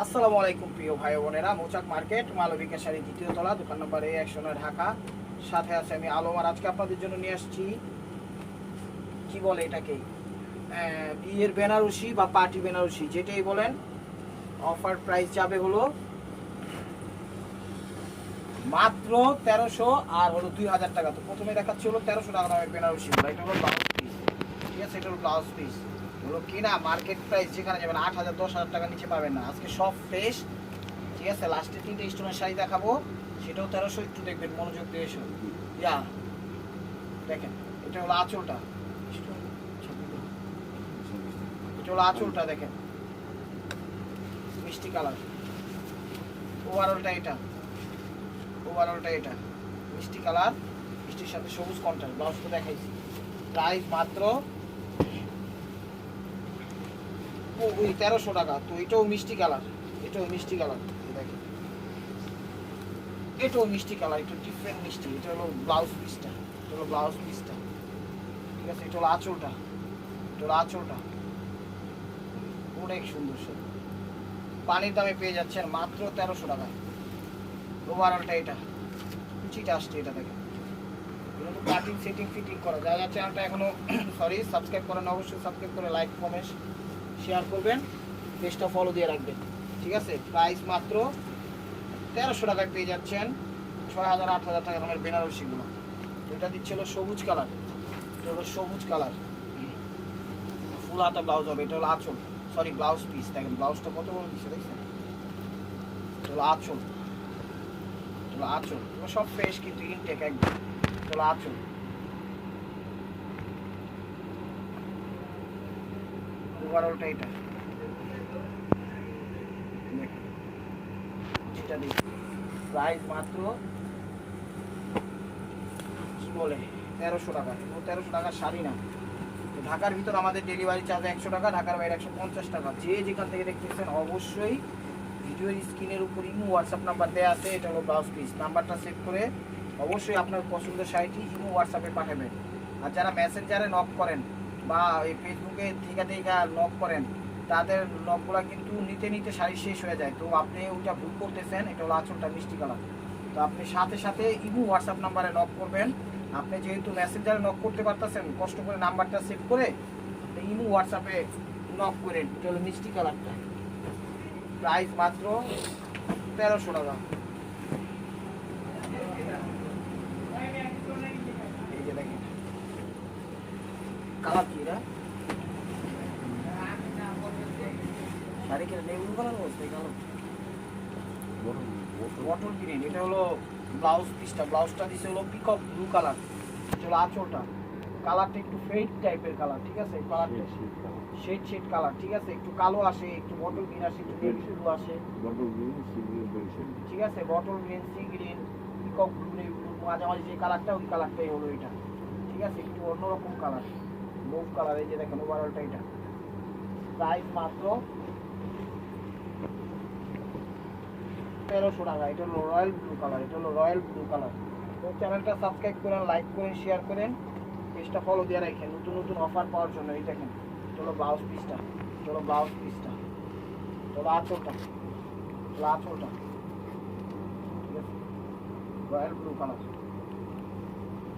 আসসালামু আলাইকুম প্রিয় ভাই বোনেরা, মৌচাক মার্কেট মালবিকা শাড়ি দ্বিতীয় তলা, দোকান নম্বর A109, ঢাকা। সাথে আছে আমি আলম। আর আজকে আপনাদের জন্য নিয়ে আসছি, কি বলে এটাকে, বিয়ের বেনারসি বা পার্টি বেনারসি যেটাই বলেন। অফার প্রাইস যাবে হলো মাত্র 1300 আর হলো 2000 টাকা। তো প্রথমে দেখাচ্ছি হলো 1300 টাকা দামের বেনারসি। এটা হলো ব্লাউজ পিস, ঠিক আছে? এটা হলো ব্লাউজ পিস হলো কিনা মার্কেট প্রাইস যেখানে যাবেন 8000 10,000 টাকার নিচে পাবেন না। আজকে সব ফ্রেশ, ঠিক আছে? লাস্টে 3টে স্টোনের শাড়ি দেখাবো, সেটাও 1300। একটু দেখবেন, মনোযোগ দিয়ে এসো। ইয়া দেখেন, এটা হলো আঁচলটা, এটা হলো আঁচলটা, দেখেন মিষ্টি কালার। ওভারঅলটা এটা, ওভারঅলটা এটা মিষ্টি কালার, মিষ্টির সাথে সবুজ কন্ট্রাস্ট। ব্লাউজটা দেখাইছি। প্রাইস মাত্র ওই 1300 টাকা। তো এটাও মিষ্টি কালার, এটাও মিষ্টি কালার, দেখেন এটাও মিষ্টি কালার, একটু ডিফারেন্ট মিষ্টি। এটা হলো ব্লাউজ পিসটা, এটা হলো ব্লাউজ পিসটা, ঠিক আছে? এটা হলো আঁচলটা, এটা হলো আঁচলটা। অনেক সুন্দর শাড়ি, পানির দামে পেয়ে যাচ্ছেন মাত্র 1300 টাকায়। ওভারঅলটা এটা, কুচিটা আসছে, এটা দেখেন। এটা তো কাটিং সেটিং ফিটিং করা। যারা চ্যানেলটা এখনো সরি সাবস্ক্রাইব করেন, অবশ্যই সাবস্ক্রাইব করে লাইক কমেন্ট শেয়ার করবেন, পেজটা ফলো দিয়ে রাখবেন, ঠিক আছে? প্রাইস মাত্র 1300 টাকায় পেয়ে যাচ্ছেন 6000 8000 টাকা দামের বেনারসিগুলো। এটা দিচ্ছে হলো সবুজ কালার, এটা হলো সবুজ কালার, ফুল হাতা ব্লাউজ হবে। এটা হলো আঁচল, সরি ব্লাউজ পিস। দেখেন ব্লাউজটা কত বড় দিচ্ছে, দেখছেন? এটা হলো আঁচল, এটা হলো আঁচল। এগুলো সব ফ্রেশ কিন্তু ইনটেক একদম। এটা হলো আঁচল, ওভারঅলটা এটা যেটা দেখি। প্রাইস মাত্র কি বলে 1300 টাকা। 1300 টাকার শাড়ি না। ঢাকার ভিতর আমাদের ডেলিভারি চার্জ 100 টাকা, ঢাকার বাইরে 150 টাকা। যে যেখান থেকে দেখতেছেন অবশ্যই ভিডিওর স্ক্রিনের উপর ইমো হোয়াটসঅ্যাপ নাম্বার দেওয়া আছে। এটা হলো ব্লাউজ পিস। নাম্বারটা সেভ করে অবশ্যই আপনার পছন্দের শাড়িটি ইমো হোয়াটসঅ্যাপে পাঠাবেন। আর যারা মেসেঞ্জারে নক করেন বা এই ফেসবুকে থেকে নক করেন, তাদের নকগুলো কিন্তু নিতে নিতে শাড়ি শেষ হয়ে যায়। তো আপনি ওইটা ভুল করতেছেন। এটা হলো আঁচলটা মিষ্টি কালার। তো আপনি সাথে সাথে ইমো হোয়াটসঅ্যাপ নাম্বারে নক করবেন। আপনি যেহেতু মেসেঞ্জারে নক করতে পারতেছেন, কষ্ট করে নাম্বারটা সেভ করে ইমো হোয়াটসঅ্যাপে নক করেন। এটা হলো মিষ্টি কালারটা। প্রাইস মাত্র 1300 টাকা। এই যে দেখেন কালার কি এটা, শাড়ি কিনে নেই কালার বলছে, কালো বটল গ্রিন। এটা হলো ব্লাউজ পিসটা, ব্লাউজটা দিচ্ছে হলো পিকক ব্লু কালার। এটা হলো আঁচলটা, কালারটা একটু ফেড টাইপের কালার, ঠিক আছে? কালারটা শেড শেড কালার, ঠিক আছে? একটু কালো আসে, একটু বটল গ্রিন আসে, একটু বেবি ব্লু আসে, ঠিক আছে? Bottle green, sea green, peacock blue, মাঝামাঝি যে কালারটা, ওই কালারটাই হলো এটা, ঠিক আছে? একটু অন্যরকম কালার, মুভ কালার। এই যে দেখেন ওভারঅলটা এটা। প্রাইস মাত্র 1300 টাকা। এটা হলো রয়্যাল ব্লু কালার, এটা হলো রয়্যাল ব্লু কালার। তো চ্যানেলটা সাবস্ক্রাইব করেন, লাইক করেন, শেয়ার করেন, পেজটা ফলো দিয়ে রাখেন নতুন নতুন অফার পাওয়ার জন্য। এই দেখেন, এটা হলো ব্লাউজ পিসটা, এটা হলো ব্লাউজ পিসটা, এটা হলো আঁচলটা, এটা হলো আঁচলটা, ঠিক আছে? রয়্যাল ব্লু কালার,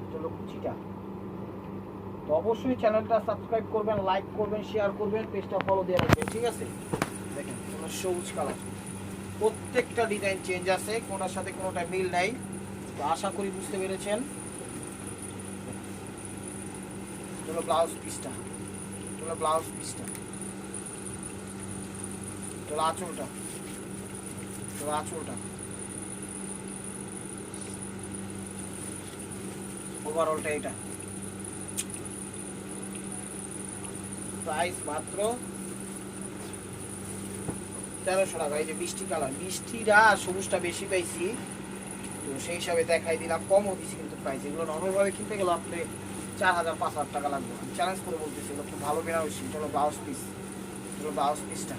এটা হলো কুচিটা। তো অবশ্যই চ্যানেলটা সাবস্ক্রাইব করবেন, লাইক করবেন, শেয়ার করবেন, পেজটা ফলো দিয়ে রাখবেন, ঠিক আছে? দেখেন এটা সবুজ কালার। প্রত্যেকটা ডিজাইন চেঞ্জ আছে, কোনোটার সাথে কোনোটা মিল নাই। তো আশা করি বুঝতে পেরেছেন। এটা হলো ব্লাউজ পিসটা, এটা হলো ব্লাউজ পিসটা, এটা হলো আঁচলটা, এটা হলো আঁচলটা, ওভারঅলটা এটা। প্রাইস মাত্র 1300 টাকা। এই যে মিষ্টি কালার, মিষ্টিটা আর সবুজটা বেশি পাইছি, তো সেই হিসাবে দেখাই দিলাম, কমও দিচ্ছি কিন্তু প্রাইস। এগুলো নর্মালভাবে কিনতে গেলে আপনি 4000 5000 টাকা লাগবে। আমি চ্যালেঞ্জ করে বলতেছি, এগুলো খুব ভালো বেনারসি। এটা হলো ব্লাউজ পিস, এটা হলো ব্লাউজ পিসটা,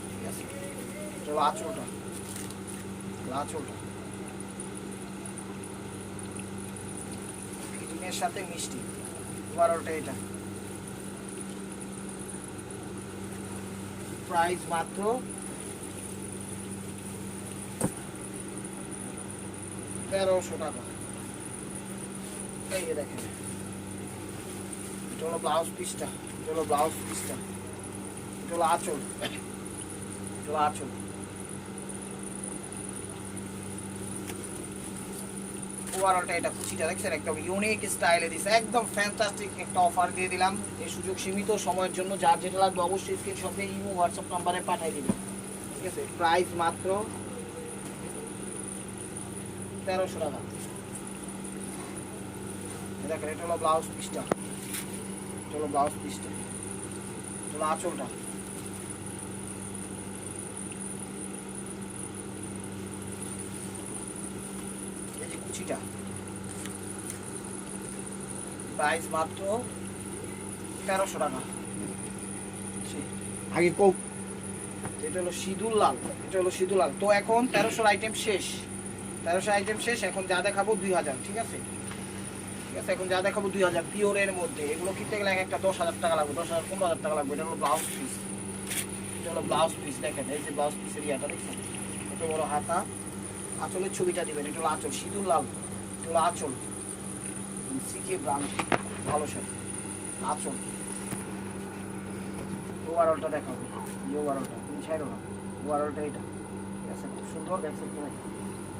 ঠিক আছে? এটা হলো আঁচলটা, আঁচলটা ফিটিংয়ের সাথে মিষ্টি। ওভারঅলটা এটা। প্রাইস মাত্র 1300 টাকা। এই যে দেখেন, এটা হলো ব্লাউজ পিসটা, এটা হলো ব্লাউজ পিসটা, এটা হলো আঁচল, এটা হলো আঁচল। ওভারঅলটা এটা কুচিটা দেখছেন একদম ইউনিক স্টাইলে দিছে, একদম ফ্যান্টাস্টিক একটা অফার দিয়ে দিলাম। এই সুযোগ সীমিত সময়ের জন্য, যার যেটা লাগবে অবশ্যই স্ক্রিনশট দিয়ে ইমো হোয়াটসঅ্যাপ নাম্বারে পাঠিয়ে দিবেন, ঠিক আছে? প্রাইস মাত্র 1300 টাকা। দেখেন এটা হলো ব্লাউজ পিসটা, এটা হলো ব্লাউজ পিসটা, এটা হলো আঁচলটা। এই যে কুচিটা, প্রাইস মাত্র 1300 টাকা। আগে কোক, এটা হলো সিঁদুর লাল, এটা হলো সিঁদুর লাল। তো এখন 1300 আইটেম শেষ, 1300 আইটেম শেষ। এখন যা দেখাবো 2000, ঠিক আছে? ঠিক আছে, এখন যা দেখাবো 2000 পিওরের মধ্যে। এগুলো কিনতে গেলে একটা 10,000 টাকা লাগবে, 10,000 15,000 টাকা লাগবে। এটা হলো ব্লাউজ পিস, এটা হলো ব্লাউজ পিস। দেখেন এই যে ব্লাউজ পিসের ইয়াটা দেখছেন, কত বড় হাতা। আঁচলের ছবিটা দিবেন, এটা হলো আঁচল, সিঁদুর লাল, এটা হলো আঁচল। সিকে ব্রান্ড, ভালো শাড়ি, আঁচল। ওভারঅলটা দেখাবো, এই ওভারঅলটা তুমি ছাড়ো না, ওভারঅলটা এটা, ঠিক আছে? খুব সুন্দর ব্যাক সাইডটা দেখেন,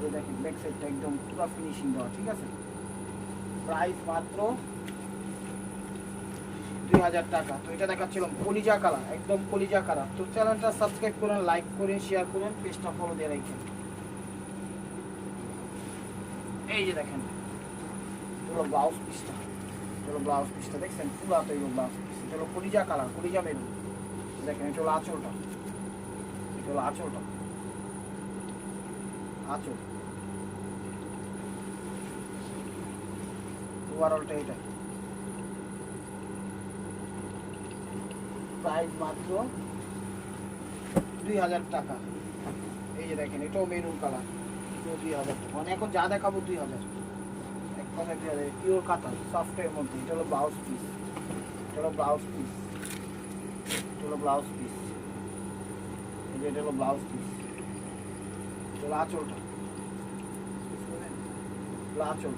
এই দেখেন ব্যাক সাইডটা একদম পুরো ফিনিশিং দেওয়া, ঠিক আছে? প্রাইস মাত্র 2000 টাকা। তো এটা দেখাচ্ছিলাম কলিজা কালার, একদম কলিজা কালার। তো চ্যানেলটা সাবস্ক্রাইব করেন, লাইক করেন, শেয়ার করেন, পেজটা ফলো দিয়ে রাখেন। এই যে দেখেন পুরো ব্লাউজ পিসটা, এটা ব্লাউজ পিসটা দেখছেন পুরো তৈরি ব্লাউজ পিস। এটা হলো কলিজা কালার, কলিজা মেরুন। দেখেন এটা হলো আঁচলটা, এটা হলো আঁচলটা, আঁচল। ওভারঅলটা এটা, প্রাইস মাত্র 2000 টাকা। এই যে দেখেন এটাও মেরুন কালার, এটাও 2000 টাকা। মানে এখন যা দেখাবো 2000, এক কথায় 2000। পিওর কাতান সফটের মধ্যে। এটা হলো ব্লাউজ পিস, এটা হলো ব্লাউজ পিস, এটা হলো ব্লাউজ পিস। এই যে এটা হলো ব্লাউজ পিস, এটা হলো আঁচলটা, আঁচল।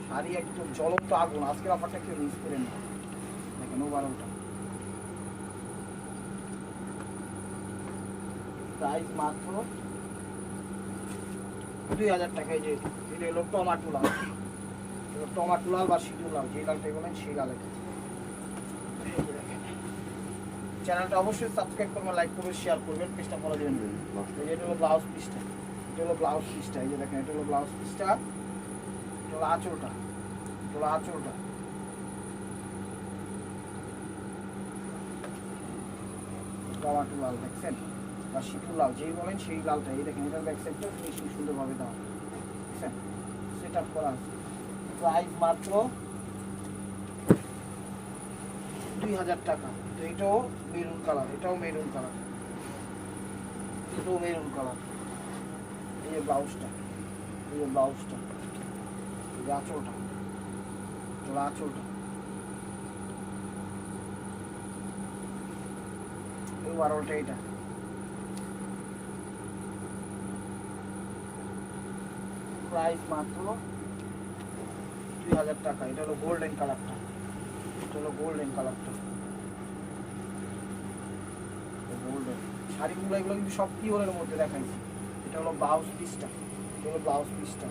শাড়ি একদম জ্বলন্ত আগুন। আজকের অফারটা কেউ মিস করেন না। দেখেন ওভারঅলটা, প্রাইস মাত্র 2000 টাকা। এই যে এটা হলো টমাটো লাল, টমাটো লাল বা সিঁদুর লাল, যে লালটাই বলেন সেই লাল। চ্যানেলটা অবশ্যই সাবস্ক্রাইব করবেন, লাইক করবেন, শেয়ার করবেন, পেজটা ফলো দেবেন। এটা হলো ব্লাউজ পিসটা, এটা হলো ব্লাউজ পিসটা। এই যে দেখেন এটা হলো ব্লাউজ পিসটা, এটা হলো আঁচলটা, এটা হলো আঁচলটা। টমাটো লাল দেখছেন বা সিঁদুর লাল, যেই বলেন সেই লালটা। এই দেখেন এটার ব্যাক সাইডটা ফিনিশিং সুন্দরভাবে দেওয়া, দেখছেন সেট আপ করা আছে। প্রাইস মাত্র 2000 টাকা। তো এটাও মেরুন কালার, এটাও মেরুন কালার, এটাও মেরুন কালার। এই যে ব্লাউজটা, এই যে ব্লাউজটা, এই যে আঁচলটা, এটা আঁচলটা। এই ওভারঅলটা এটা, প্রাইস মাত্র 2000 টাকা। এটা হলো গোল্ডেন কালারটা, এটা হলো গোল্ডেন কালারটা, গোল্ডেন। শাড়িগুলো এগুলো কিন্তু সব পিওরের মধ্যে দেখাইছি। এটা হলো ব্লাউজ পিসটা, এটা হলো ব্লাউজ পিসটা,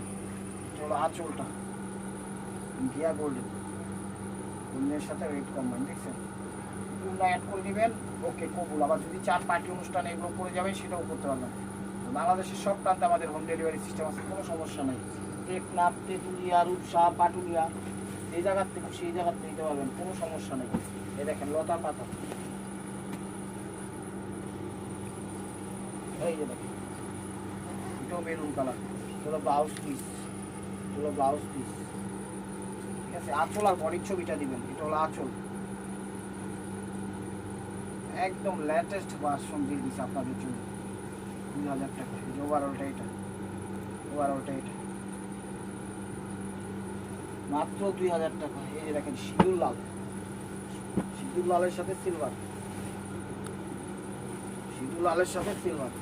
এটা হলো আঁচলটা, ঘিয়া গোল্ডেন, গোল্ডেনের সাথে রেড কম্বাইন, দেখছেন? এগুলো অ্যাড করে দিবেন, ওকে কবুল। আবার যদি চার পার্টি অনুষ্ঠানে এগুলো করে যাবেন সেটাও করতে পারবেন। বাংলাদেশের সব প্রান্তে আমাদের হোম ডেলিভারি সিস্টেম আছে, কোনো সমস্যা নেই। টেকনাফ, তেঁতুলিয়া, রূপসা, পাটুলিয়া, যে জায়গার থেকে সেই জায়গার থেকে নিতে পারবেন, কোনো সমস্যা নেই। এই দেখেন লতা পাতা, এই যে দেখেন এটাও মেরুন কালার, হলো ব্লাউজ পিস, হলো ব্লাউজ পিস, ঠিক আছে? আঁচল আর বডির ছবিটা দিবেন, এটা হলো আঁচল। একদম লেটেস্ট ভার্সন দিয়ে দিচ্ছে আপনাদের জন্য 2000 টাকা। ওভারঅলটা এটা, ওভারঅলটা এটা মাত্র 2000 টাকা। এই যে দেখেন সিঁদুর লাল, সিঁদুর লালের সাথে সিলভার, সিঁদুর লালের সাথে সিলভার,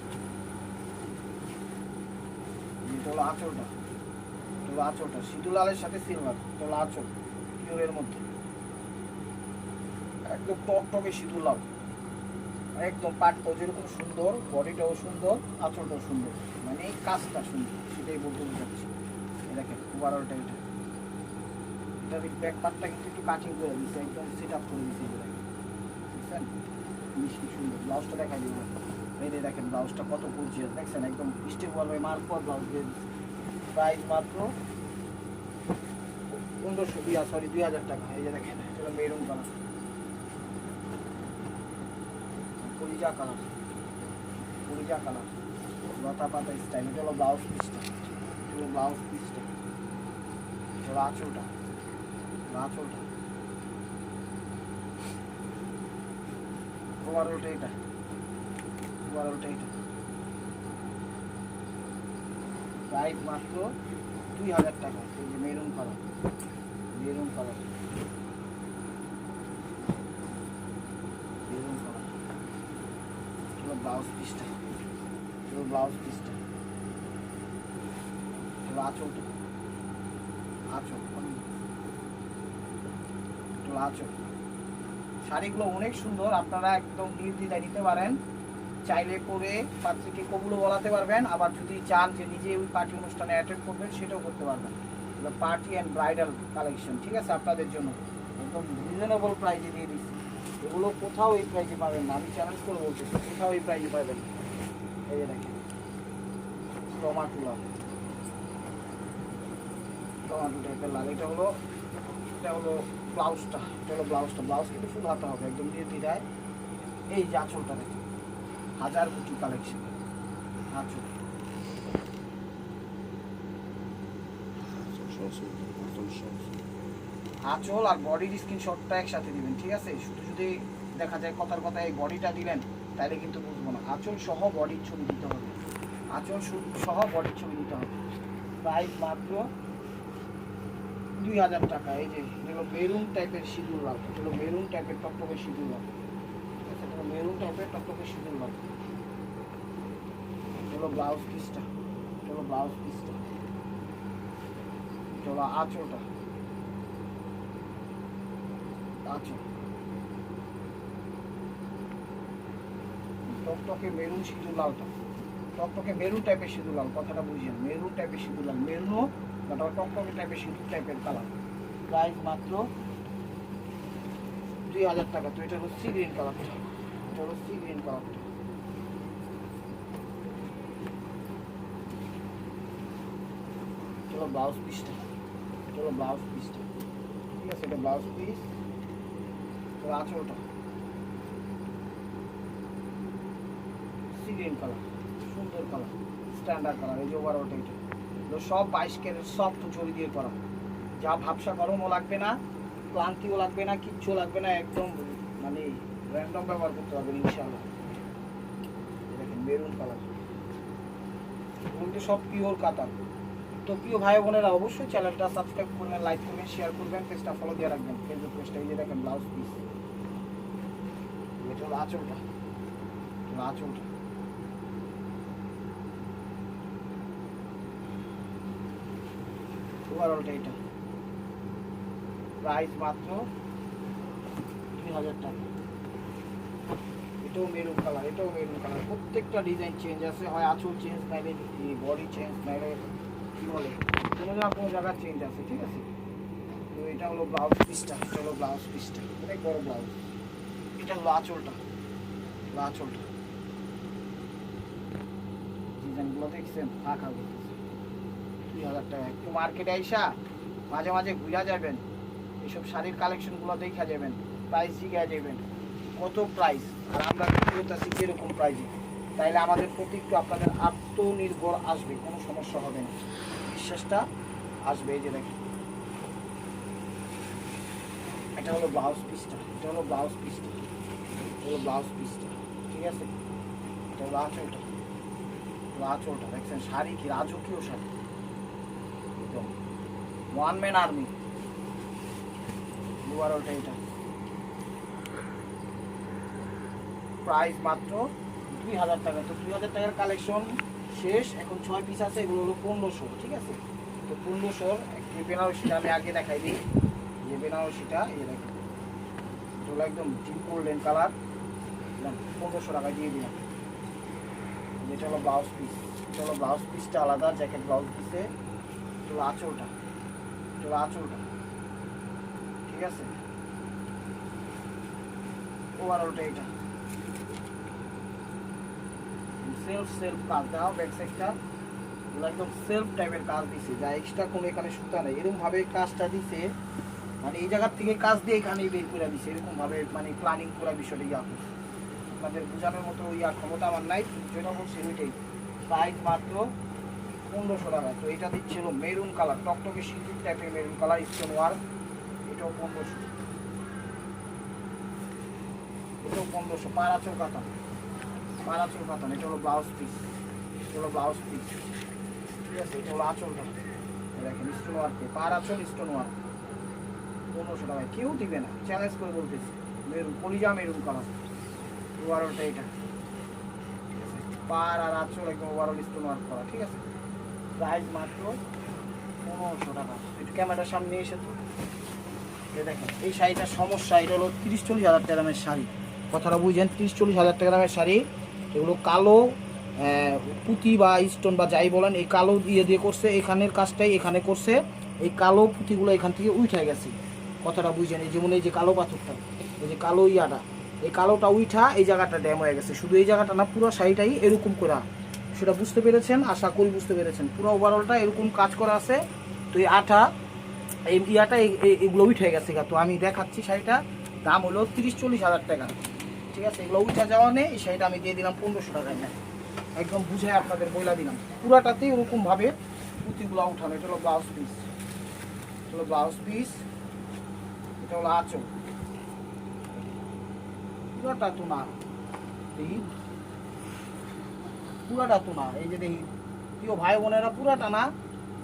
এটা হলো আঁচলটা, এটা হলো আঁচলটা সিঁদুর লালের সাথে সিলভার, এটা হলো আঁচল পিওরের মধ্যে, একদম টকটকে সিঁদুর লাল, একদম পাটটাও যেরকম সুন্দর, বডিটাও সুন্দর, আঁচলটাও সুন্দর, মানে এই কাজটা সুন্দর, সেটাই বলতে বোঝাচ্ছি। দেখেন ওভারঅলটা এটা, এটার ব্যাক পার্টটা কিন্তু একটু কাটিং করে দিচ্ছে, একদম সেট আপ করে দিচ্ছে, দেখছেন মিষ্টি সুন্দর। ব্লাউজটা দেখা দিব, এই যে দেখেন ব্লাউজটা কত গর্জিয়াস, দেখছেন একদম স্টেপ ওয়ালে মার্ক পর ব্লাউজ দিয়ে দিচ্ছে। প্রাইস মাত্র 2000 টাকা। এই যে দেখেন এটা মেরুন কালার, কলিজা কালার, কলিজা কালার, লতা পাতা স্টাইল। এটা হলো ব্লাউজ পিসটা, এটা হলো ব্লাউজ পিসটা, এটা হলো আঁচলটা, আঁচলটা ওভারঅলটা এটা, ওভারঅলটা এটা। প্রাইস মাত্র 2000 টাকা। এই যে maroon colour, maroon colour, maroon colour, এটা ব্লাউজ পিসটা, এটা ব্লাউজ পিসটা, এটা আঁচলটা, আঁচল, এটা আঁচল। শাড়িগুলো অনেক সুন্দর, আপনারা একদম নির্দ্বিধায় নিতে পারেন, চাইলে পরে পাত্রীকে কবুলও বলাতে পারবেন, আবার যদি চান যে নিজে ওই পার্টি অনুষ্ঠানে অ্যাটেন্ড করবেন সেটাও করতে পারবেন। এগুলো পার্টি অ্যান্ড ব্রাইডাল কালেকশন, ঠিক আছে, আপনাদের জন্য একদম রিজনেবল প্রাইসে দিয়ে দিচ্ছি। এগুলো কোথাও এই প্রাইসে পাবেন না, আমি চ্যালেঞ্জ করে বলতেছি, কোথাও এই প্রাইসে পাবেন। এই যে দেখেন টমাটো লাল, টমাটো টাইপের লাল, এটা হলো ব্লাউজটা, এটা হলো ব্লাউজটা। ব্লাউজ কিন্তু ফুল হাতে হবে, একদম নির্দ্বিধায়। এই যে আঁচলটা দেখেন, 1000 কোটি কালেকশন আঁচল, আঁচল আর বডির স্ক্রিনশটটা একসাথে দিবেন, ঠিক আছে। শুধু যদি দেখা যায় কথার কথা এই বডিটা দিলেন তাহলে কিন্তু বুঝবো না, আঁচল সহ বডির ছবি দিতে হবে, আঁচল সহ বডির ছবি দিতে হবে। প্রাইস মাত্র 2000 টাকা। এই যে এগুলো মেরুন টাইপের সিঁদুর লাল, এগুলো মেরুন টাইপের টকটকে সিঁদুর লাল, ঠিক আছে, এগুলো মেরুন টাইপের টকটকে সিঁদুর লাল। এগুলো ব্লাউজ পিসটা, এগুলো ব্লাউজ পিসটা, এগুলো আঁচলটা, আঁচল টকটকে মেরুন সিঁদুর লালটা, টকটকে মেরুন টাইপের সিঁদুর লাল, কথাটা বুঝিয়েন, মেরুন টাইপের সিঁদুর লাল, মেরুনও বাট টকটকে টাইপের সিঁদুর টাইপের কালার। প্রাইস মাত্র 2000 টাকা। তো এটা হলো সি গ্রিন কালারটা, এটা হলো সি গ্রিন কালারটা, এটা হলো ব্লাউজ পিসটা, এটা হলো ব্লাউজ পিসটা, ঠিক আছে, এটা ব্লাউজ পিস। তো আঁচলটা সি গ্রিন কালার, সুন্দর কালার, স্ট্যান্ডার্ড কালার। এই যে ওভারঅলটা এটা, এগুলো সব 22 ক্যারেট সফট জরি দিয়ে করা, যা ভাবসা গরমও লাগবে না, ক্লান্তিও লাগবে না, কিচ্ছু লাগবে না, একদম মানে র্যান্ডম ব্যবহার করতে পারবেন ইনশাআল্লাহ। দেখেন মেরুন কালার, এগুলো সব পিওর কাতান। তো প্রিয় ভাই বোনেরা অবশ্যই চ্যানেলটা সাবস্ক্রাইব করবেন, লাইক করবেন, শেয়ার করবেন, পেজটা ফলো দিয়ে রাখবেন, ফেসবুক পেজটা। এই যে দেখেন ব্লাউজ পিস, এটা হলো আঁচলটা, আঁচলটা, ওভারঅলটা এটা। প্রাইস মাত্র 2000 টাকা। এটাও মেরুন কালার, এটাও মেরুন কালার, প্রত্যেকটা ডিজাইন চেঞ্জ আছে, হয় আঁচল চেঞ্জ, নাইলে বডি চেঞ্জ, নাইলে কী বলে কোনো জায়গায় চেঞ্জ আছে, ঠিক আছে। তো এটা হলো ব্লাউজ পিসটা, এটা হলো ব্লাউজ পিসটা, অনেক বড় ব্লাউজ। এটা হলো আঁচলটা, আঁচলটা, ডিজাইনগুলো দেখছেন, ফাঁকা করতেছে। 2000 টাকা। একটু মার্কেটে আইসা মাঝে মাঝে ঘুরা যাবেন, এইসব শাড়ির কালেকশনগুলো দেখা যাবেন, প্রাইস জিজ্ঞাসা যাবেন কত প্রাইস, আর আমরা করতেছি যেরকম প্রাইসে, তাইলে আমাদের প্রতি একটু আপনাদের আত্মনির্ভর আসবে, কোনো সমস্যা হবে না, বিশ্বাসটা আসবে। এই যে দেখেন এটা হলো ব্লাউজ পিসটা, এটা হলো ব্লাউজ পিসটা, এটা হলো ব্লাউজ পিসটা, ঠিক আছে। এটা হলো আঁচলটা, আঁচলটা দেখছেন, শাড়ি কি রাজকীয় শাড়ি, একদম ওয়ান ম্যান আর্মি। ওভারঅলটা এটা। প্রাইস মাত্র 2000 টাকা। তো 2000 টাকার কালেকশন শেষ, এখন 6 পিস আছে, এগুলো হলো 1500, ঠিক আছে। তো 1500 এই বেনারসিটা আমি আগে দেখাই দিই। যে বেনারসিটা এই দেখেন, এগুলো একদম ডিপ গোল্ডেন কালার, 1500 টাকা দিয়ে দিলাম। যেটা হলো ব্লাউজ পিস, এটা হলো ব্লাউজ পিসটা আলাদা, জ্যাকেট ব্লাউজ পিসে। এটা হলো আঁচলটা, এটা হলো আঁচলটা, ঠিক আছে। ওভারঅলটা এটা সেলফ কাজ দাও, ব্যাক সাইডটা একদম সেলফ টাইপের কাজ দিছে, যা এক্সট্রা কোনো এখানে সুতা নেই, এরকম ভাবে কাজটা দিছে, মানে এই জায়গার থেকে কাজ দিয়ে এখানেই বের করে দিছে, এরকম ভাবে মানে প্ল্যানিং করা বিষয়টা ইয়া করছে। আপনাদের বোঝানোর মতো ইয়া ক্ষমতা আমার নাই, যেটা বলছি ওইটাই। প্রাইস মাত্র 1500 টাকা। তো এটা দিচ্ছিল মেরুন কালার, টকটকে সিঁদুর টাইপের মেরুন কালার, স্টোন ওয়ার্ক, এটাও 1500, এটাও 1500। পারাচল কাতান, পারাচল কাতান, এটা হলো ব্লাউজ পিস, এটা হলো ব্লাউজ পিস, ঠিক আছে। এটা হলো আঁচলটা, দেখেন স্টোন ওয়ার্কে, পারাচল স্টোন ওয়ার্ক, 1500 টাকায় কেউ দিবে না, চ্যালেঞ্জ করে বলতেছি। মেরুন, কলিজা মেরুন কালার, ওভারঅলটা এটা, ঠিক আছে। পার আর আঁচল একদম ওভারঅল স্টোন ওয়ার্ক করা, ঠিক আছে। প্রাইস মাত্র 1500 টাকা। একটু ক্যামেরার সামনে এসে তো দেখেন, এই শাড়িটার সমস্যা, এটা হলো 30-40 হাজার টাকা দামের শাড়ি, কথাটা বুঝছেন, 30-40 হাজার টাকা দামের শাড়ি। এগুলো কালো পুঁতি বা স্টোন বা যাই বলেন, এই কালো দিয়ে করছে, এখানের কাজটাই এখানে করছে, এই কালো পুঁতিগুলো এখান থেকে উঠে গেছে, কথাটা বুঝছেন। এই যেমন এই যে কালো পাথরটা, এই যে কালো ইয়াটা, এই কালোটা উঠা এই জায়গাটা ড্যাম হয়ে গেছে, শুধু এই জায়গাটা না, পুরো শাড়িটাই এরকম করা, সেটা বুঝতে পেরেছেন, আশা করি বুঝতে পেরেছেন। পুরো ওভারঅলটা এরকম কাজ করা আছে। তো এই আঠা, এই ইয়াটা এগুলো উঠে গেছে। তো আমি দেখাচ্ছি, শাড়িটা দাম হলো 30-40 হাজার টাকা, ঠিক আছে। এগুলো উঠা যাওয়া নেই, এই শাড়িটা আমি দিয়ে দিলাম 1500 টাকায়, না একদম বুঝে আপনাদের বইলা দিলাম। পুরাটাতেই ওরকমভাবে পুঁতিগুলো উঠানো। এটা হলো ব্লাউজ পিস, এটা হলো ব্লাউজ পিস, এটা হলো আঁচল, পুরাটা তো না, দেখি পুরাটা তো না, এই যে দেখি প্রিয় ভাই বোনেরা, পুরাটা না,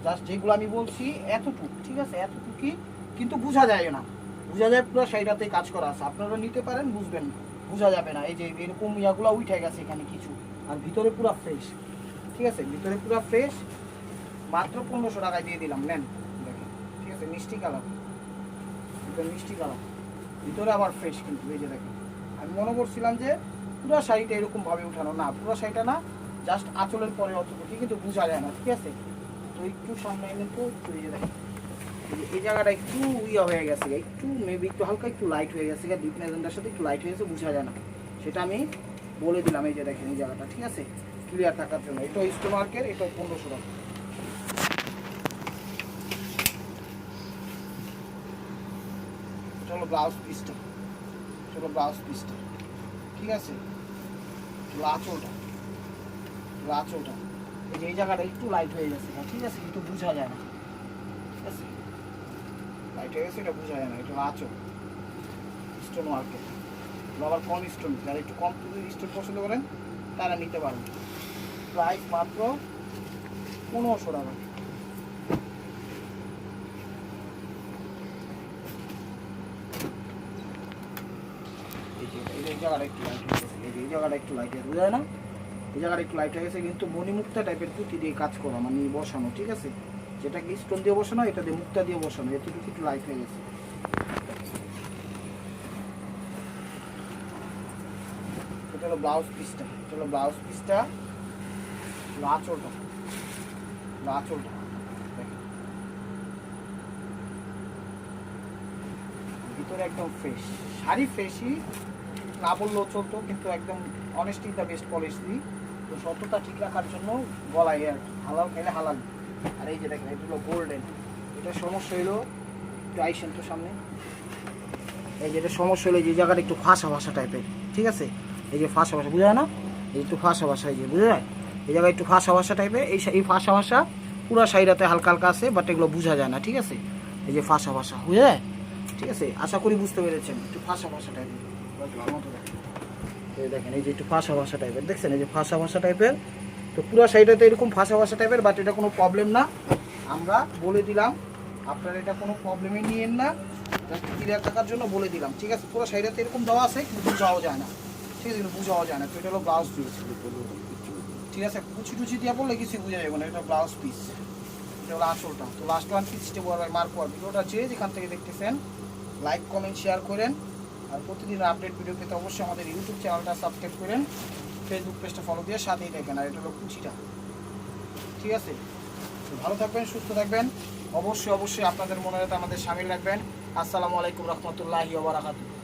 জাস্ট যেগুলো আমি বলছি এতটুকু, ঠিক আছে, এতটুকুই, কিন্তু বোঝা যায় না, বোঝা যায় পুরো শাড়িটাতে কাজ করা আছে। আপনারা নিতে পারেন, বুঝবেন, বোঝা যাবে না। এই যে এরকম ইয়াগুলো উঠে গেছে এখানে কিছু, আর ভিতরে পুরো ফ্রেশ, ঠিক আছে, ভিতরে পুরো ফ্রেশ। মাত্র 1500 টাকায় দিয়ে দিলাম, নেন দেখেন, ঠিক আছে। মিষ্টি কালার, ভিতরে মিষ্টি কালার, ভিতরে আবার ফ্রেশ, কিন্তু এই যে দেখেন, আমি মনে করছিলাম যে পুরো শাড়িটা এরকম ভাবে উঠানো, না পুরো শাড়িটা না, জাস্ট আঁচলের পরে অতটুকু, কিন্তু বোঝা যায় না, ঠিক আছে। তো একটু সামনে এনে তো এই যে দেখেন, এই জায়গাটা একটু ইয়ে হয়ে গেছে, একটু মেবি একটু হালকা একটু লাইট হয়ে গেছে, ডিপ ম্যাজেন্টার সাথে একটু লাইট হয়ে গেছে, বোঝা যায় না, সেটা আমি বলে দিলাম। এই যে দেখেন এই জায়গাটা, ঠিক আছে, ক্লিয়ার থাকার জন্য। এটা স্টোন ওয়ার্কের, এটা 1500 টাকা। চলো ব্লাউজ পিসটা, চলো ব্লাউজ পিসটা, ঠিক আছে। আঁচলটা, আঁচলটা, এই যে এই জায়গাটা একটু লাইট হয়ে গেছে, ঠিক আছে, কিন্তু বোঝা যায় না, ঠিক আছে, লাইট হয়ে গেছে, এটা বোঝা যায় না। এটা আঁচল স্টোন ওয়ার্কের, আবার কম স্টোন, যারা একটু কম স্টোন পছন্দ করেন তারা নিতে পারেন। প্রাইস মাত্র 1500 টাকা। এই জায়গাটা একটু লাইট হয়ে গেছে, এই জায়গাটা একটু লাইট হয়ে বোঝা যায় না, এই জায়গাটা একটু লাইট হয়ে গেছে, কিন্তু মণিমুক্তা টাইপের পুঁতি দিয়ে কাজ করা, মানে বসানো, ঠিক আছে। যেটাকে স্টোন দিয়ে বসানো, এটা দিয়ে মুক্তা দিয়ে বসানো, এতটুকু একটু লাইট হয়ে গেছে। এটা হলো ব্লাউজ পিসটা, এটা হলো ব্লাউজ পিসটা, আঁচলটা, আঁচলটা ভিতরে একদম ফ্রেশ শাড়ি, ফ্রেশই না বললেও চলতো, কিন্তু একদম অনেস্টি দ্য বেস্ট পলিসি। তো সততা ঠিক রাখার জন্য গলায় আর হালাল খেলে হালাল। আর এই যে দেখেন, এটা হলো গোল্ডেন, এটা সমস্যা হলো একটু আইসেন তো সামনে, এই যে এটা সমস্যা হলো যে জায়গাটা একটু ফাঁসা ভাষা টাইপের, ঠিক আছে, এই যে ফাঁসা ভাষা বোঝা যায় না, এই একটু ফাঁসা ভাষা, এই যে বোঝা যায়, এই জায়গায় একটু ফাঁসা ভাষা টাইপের, এই ফাঁসা ভাষা পুরো শাড়িটাতে হালকা হালকা আছে, বাট এগুলো বোঝা যায় না, ঠিক আছে। এই যে ফাঁসা ভাষা বুঝা যায়, ঠিক আছে, আশা করি বুঝতে পেরেছেন। একটু ফাঁসা ভাষা টাইপের, দেখেন এই যে একটু ফাঁসা ভাষা টাইপের, দেখছেন এই যে ফাঁসা ভাষা টাইপের। তো পুরো শাড়িটাতে এরকম ফাঁসা ভাষা টাইপের, বাট এটা কোনো প্রবলেম না, আমরা বলে দিলাম, আপনারা এটা কোনো প্রবলেমই নিয়েন না, জাস্ট ক্লিয়ার থাকার জন্য বলে দিলাম, ঠিক আছে। পুরো শাড়িটাতে এরকম দেওয়া আছে, কিন্তু বোঝাও যায় না, ঠিক আছে, কিন্তু বোঝাও যায় না। তো এটা হলো ব্লাউজ পিস, ঠিক আছে, কুচি টুচি দিয়ে পড়লে কিছুই বোঝা যাবে না। এটা ব্লাউজ পিস, এটা হলো আঁচলটা। তো লাস্ট ওয়ান পিসটা বড় মার্ক কর। ভিডিওটা যে যেখান থেকে দেখতেছেন লাইক কমেন্ট শেয়ার করেন, আর প্রতিদিন আপডেট ভিডিও পেতে অবশ্যই আমাদের ইউটিউব চ্যানেলটা সাবস্ক্রাইব করেন, ফেসবুক পেজটা ফলো দিয়ে সাথেই দেখেন। আর এটা হলো কুচিটা, ঠিক আছে। তো ভালো থাকবেন, সুস্থ থাকবেন, অবশ্যই অবশ্যই আপনাদের মনে রাখতে আমাদের সামিল রাখবেন। আসসালামু আলাইকুম রহমতুল্লাহি ওয়া বারাকাতুহু।